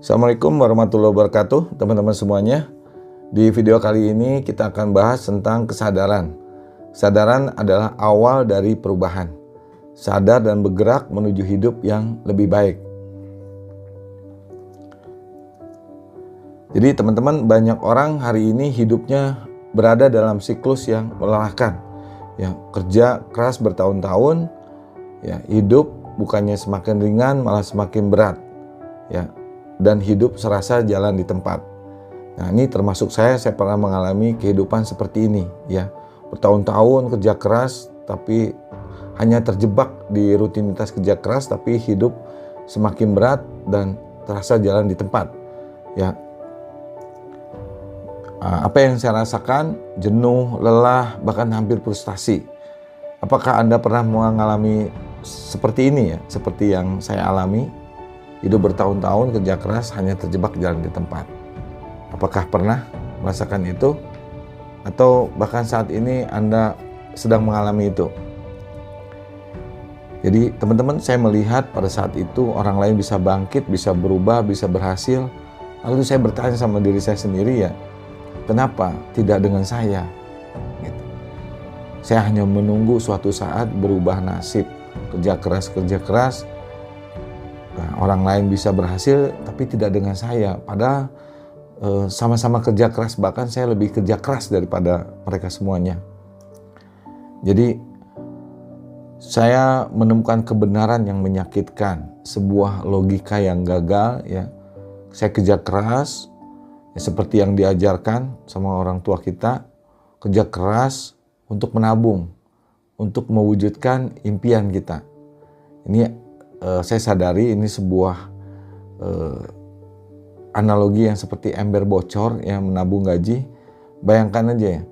Assalamualaikum warahmatullahi wabarakatuh, teman-teman semuanya. Di video kali ini kita akan bahas tentang kesadaran. Kesadaran adalah awal dari perubahan. Sadar dan bergerak menuju hidup yang lebih baik. Jadi teman-teman, banyak orang hari ini hidupnya berada dalam siklus yang melelahkan. Ya, kerja keras bertahun-tahun, ya, hidup bukannya semakin ringan malah semakin berat. Ya, dan hidup serasa jalan di tempat. Nah, ini termasuk saya pernah mengalami kehidupan seperti ini, ya. Bertahun-tahun kerja keras tapi hanya terjebak di rutinitas kerja keras, tapi hidup semakin berat dan terasa jalan di tempat. Ya. Apa yang saya rasakan? Jenuh, lelah, bahkan hampir frustasi. Apakah Anda pernah mengalami seperti ini ya? Seperti yang saya alami? Hidup bertahun-tahun kerja keras hanya terjebak jalan di tempat. Apakah pernah merasakan itu? Atau bahkan saat ini Anda sedang mengalami itu? Jadi teman-teman, saya melihat pada saat itu orang lain bisa bangkit, bisa berubah, bisa berhasil. Lalu saya bertanya sama diri saya sendiri, ya, kenapa tidak dengan saya? Gitu. Saya hanya menunggu suatu saat berubah nasib. Kerja keras. Nah, orang lain bisa berhasil tapi tidak dengan saya. Padahal sama-sama kerja keras, bahkan saya lebih kerja keras daripada mereka semuanya. Jadi saya menemukan kebenaran yang menyakitkan, sebuah logika yang gagal, ya. Saya kerja keras, ya, seperti yang diajarkan sama orang tua kita, kerja keras untuk menabung, untuk mewujudkan impian kita. Ini saya sadari ini sebuah analogi yang seperti ember bocor yang menabung gaji. Bayangkan aja ya,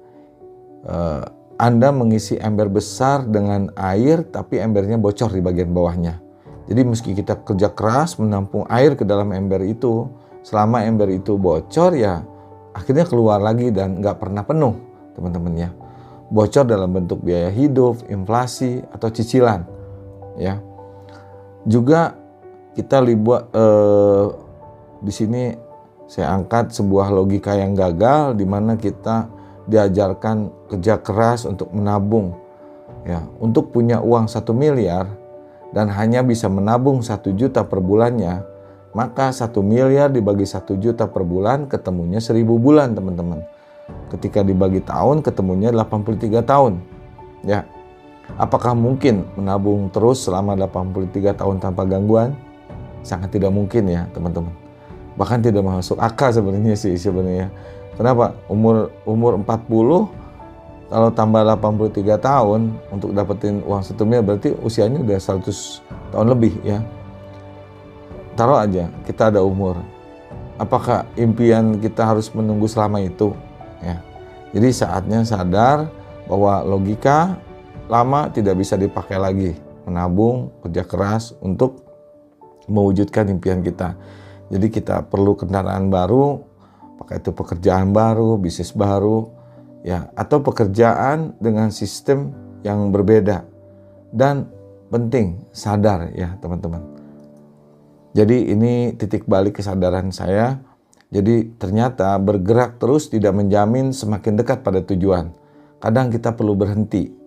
Anda mengisi ember besar dengan air tapi embernya bocor di bagian bawahnya. Jadi meski kita kerja keras menampung air ke dalam ember itu, selama ember itu bocor, ya akhirnya keluar lagi dan nggak pernah penuh, teman-teman ya. Bocor dalam bentuk biaya hidup, inflasi, atau cicilan, ya. Juga kita di sini saya angkat sebuah logika yang gagal, di mana kita diajarkan kerja keras untuk menabung, ya, untuk punya uang 1 miliar dan hanya bisa menabung 1 juta per bulannya, maka 1 miliar dibagi 1 juta per bulan ketemunya 1000 bulan, teman-teman. Ketika dibagi tahun ketemunya 83 tahun, ya. Apakah mungkin menabung terus selama 83 tahun tanpa gangguan? Sangat tidak mungkin ya, teman-teman. Bahkan tidak masuk akal sebenarnya. Kenapa? Umur 40 kalau tambah 83 tahun untuk dapetin uang 1 miliar, berarti usianya udah 100 tahun lebih, ya. Taruh aja kita ada umur. Apakah impian kita harus menunggu selama itu? Ya. Jadi saatnya sadar bahwa logika lama tidak bisa dipakai lagi. Menabung, kerja keras untuk mewujudkan impian kita. Jadi kita perlu kendaraan baru, pakai itu pekerjaan baru, bisnis baru, ya, atau pekerjaan dengan sistem yang berbeda. Dan penting sadar, ya, teman-teman. Jadi ini titik balik kesadaran saya. Jadi ternyata bergerak terus tidak menjamin semakin dekat pada tujuan. Kadang kita perlu berhenti.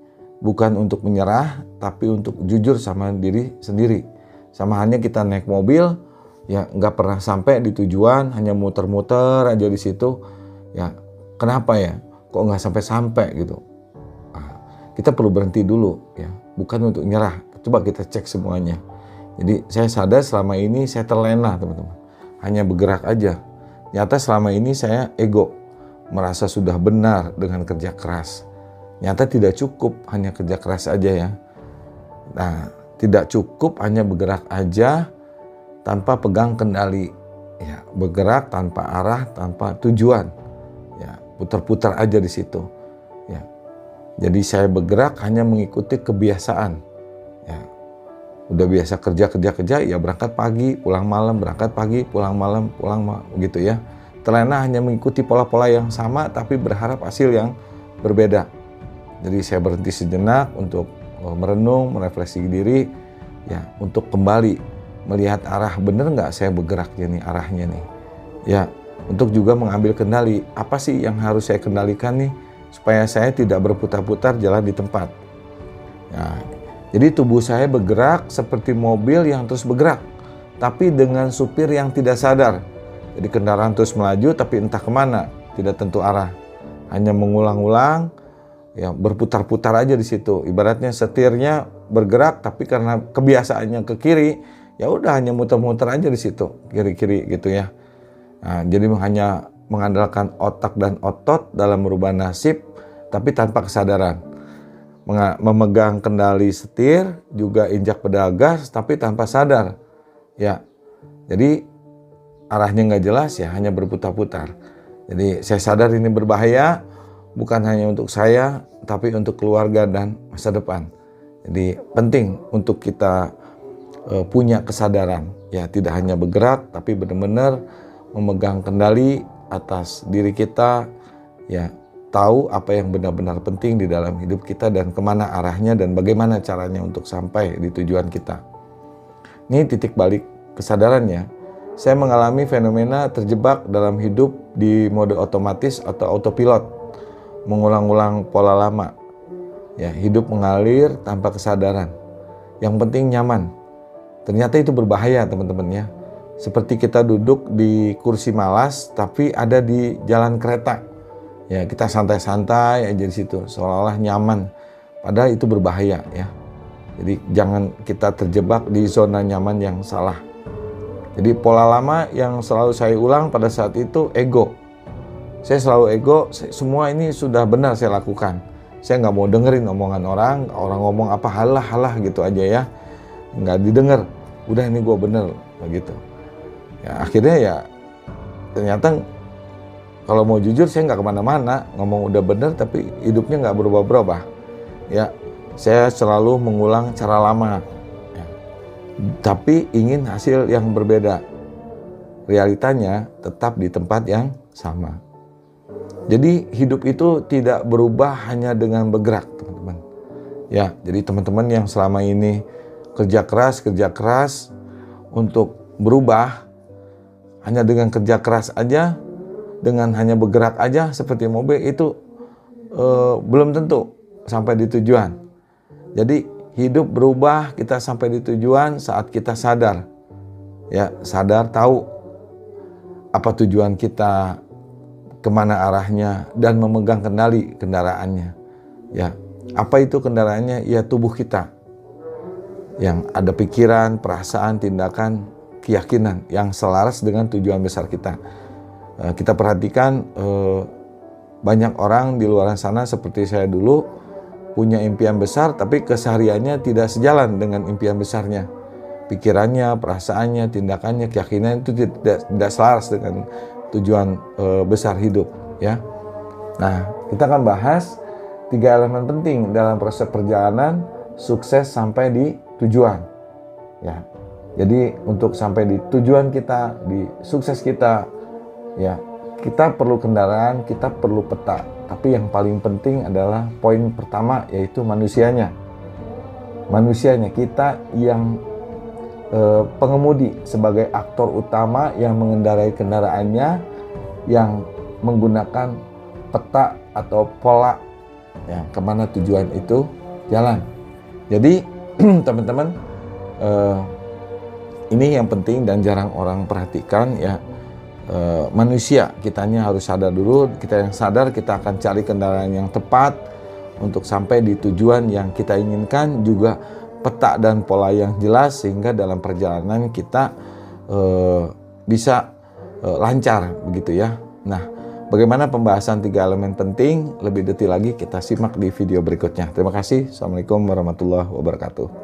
Bukan untuk menyerah, tapi untuk jujur sama diri sendiri. Sama halnya kita naik mobil, ya nggak pernah sampai di tujuan, hanya muter-muter aja di situ. Ya, kenapa ya? Kok nggak sampai-sampai gitu? Nah, kita perlu berhenti dulu, ya. Bukan untuk nyerah. Coba kita cek semuanya. Jadi saya sadar selama ini saya terlena, teman-teman. Hanya bergerak aja. Nyata selama ini saya ego, merasa sudah benar dengan kerja keras. Nyata tidak cukup hanya kerja keras aja, ya. Nah, tidak cukup hanya bergerak aja tanpa pegang kendali, ya. Bergerak tanpa arah, tanpa tujuan, ya. Putar-putar aja di situ, ya. Jadi saya bergerak hanya mengikuti kebiasaan, ya. Udah biasa kerja, ya berangkat pagi, pulang malam, berangkat pagi, pulang malam, gitu ya. Terlena hanya mengikuti pola-pola yang sama tapi berharap hasil yang berbeda. Jadi saya berhenti sejenak untuk merenung, merefleksi diri, ya, untuk kembali melihat arah, bener nggak saya bergeraknya nih arahnya nih. Ya, untuk juga mengambil kendali, apa sih yang harus saya kendalikan nih supaya saya tidak berputar-putar jalan di tempat. Nah, jadi tubuh saya bergerak seperti mobil yang terus bergerak, tapi dengan supir yang tidak sadar. Jadi kendaraan terus melaju tapi entah kemana, tidak tentu arah. Hanya mengulang-ulang, ya berputar-putar aja di situ. Ibaratnya setirnya bergerak tapi karena kebiasaannya ke kiri, ya udah hanya muter-muter aja di situ, kiri-kiri gitu ya. Nah, jadi hanya mengandalkan otak dan otot dalam merubah nasib, tapi tanpa kesadaran. Memegang kendali setir, juga injak pedal gas, tapi tanpa sadar. Ya, jadi arahnya nggak jelas ya, hanya berputar-putar. Jadi saya sadar ini berbahaya, bukan hanya untuk saya, tapi untuk keluarga dan masa depan. Jadi penting untuk kita punya kesadaran, ya tidak hanya bergerak, tapi benar-benar memegang kendali atas diri kita, ya tahu apa yang benar-benar penting di dalam hidup kita dan kemana arahnya dan bagaimana caranya untuk sampai di tujuan kita. Ini titik balik kesadarannya. Saya mengalami fenomena terjebak dalam hidup di mode otomatis atau autopilot, mengulang-ulang pola lama. Ya, hidup mengalir tanpa kesadaran. Yang penting nyaman. Ternyata itu berbahaya, teman-teman ya. Seperti kita duduk di kursi malas tapi ada di jalan kereta. Ya, kita santai-santai aja di situ, seolah-olah nyaman. Padahal itu berbahaya ya. Jadi jangan kita terjebak di zona nyaman yang salah. Jadi pola lama yang selalu saya ulang pada saat itu ego. Saya selalu ego, semua ini sudah benar saya lakukan. Saya nggak mau dengerin omongan orang ngomong apa halah gitu aja ya. Nggak didengar, udah ini gue bener begitu. Ya akhirnya ya ternyata kalau mau jujur saya nggak kemana-mana, ngomong udah bener tapi hidupnya nggak berubah-berubah. Ya saya selalu mengulang cara lama. Tapi ingin hasil yang berbeda. Realitanya tetap di tempat yang sama. Jadi hidup itu tidak berubah hanya dengan bergerak, teman-teman. Ya, jadi teman-teman yang selama ini kerja keras untuk berubah hanya dengan kerja keras aja, dengan hanya bergerak aja seperti mobil itu belum tentu sampai di tujuan. Jadi hidup berubah, kita sampai di tujuan saat kita sadar. Ya, sadar tahu apa tujuan kita, kemana arahnya, dan memegang kendali kendaraannya. Ya, apa itu kendaraannya? Ya tubuh kita. Yang ada pikiran, perasaan, tindakan, keyakinan yang selaras dengan tujuan besar kita. Kita perhatikan banyak orang di luar sana seperti saya dulu, punya impian besar tapi kesehariannya tidak sejalan dengan impian besarnya. Pikirannya, perasaannya, tindakannya, keyakinan itu tidak selaras dengan tujuan besar hidup ya. Nah, kita akan bahas 3 elemen penting dalam proses perjalanan sukses sampai di tujuan. Ya. Jadi untuk sampai di tujuan kita, di sukses kita, ya, kita perlu kendaraan, kita perlu peta. Tapi yang paling penting adalah poin pertama, yaitu manusianya. Manusianya, kita yang pengemudi sebagai aktor utama yang mengendarai kendaraannya, yang menggunakan peta atau pola ya, kemana tujuan itu jalan. Jadi teman-teman, ini yang penting dan jarang orang perhatikan ya. Manusia, kitanya harus sadar dulu. Kita yang sadar, kita akan cari kendaraan yang tepat untuk sampai di tujuan yang kita inginkan, juga peta dan pola yang jelas sehingga dalam perjalanan kita bisa lancar begitu ya. Nah, bagaimana pembahasan 3 elemen penting lebih detail lagi kita simak di video berikutnya. Terima kasih. Assalamualaikum warahmatullahi wabarakatuh.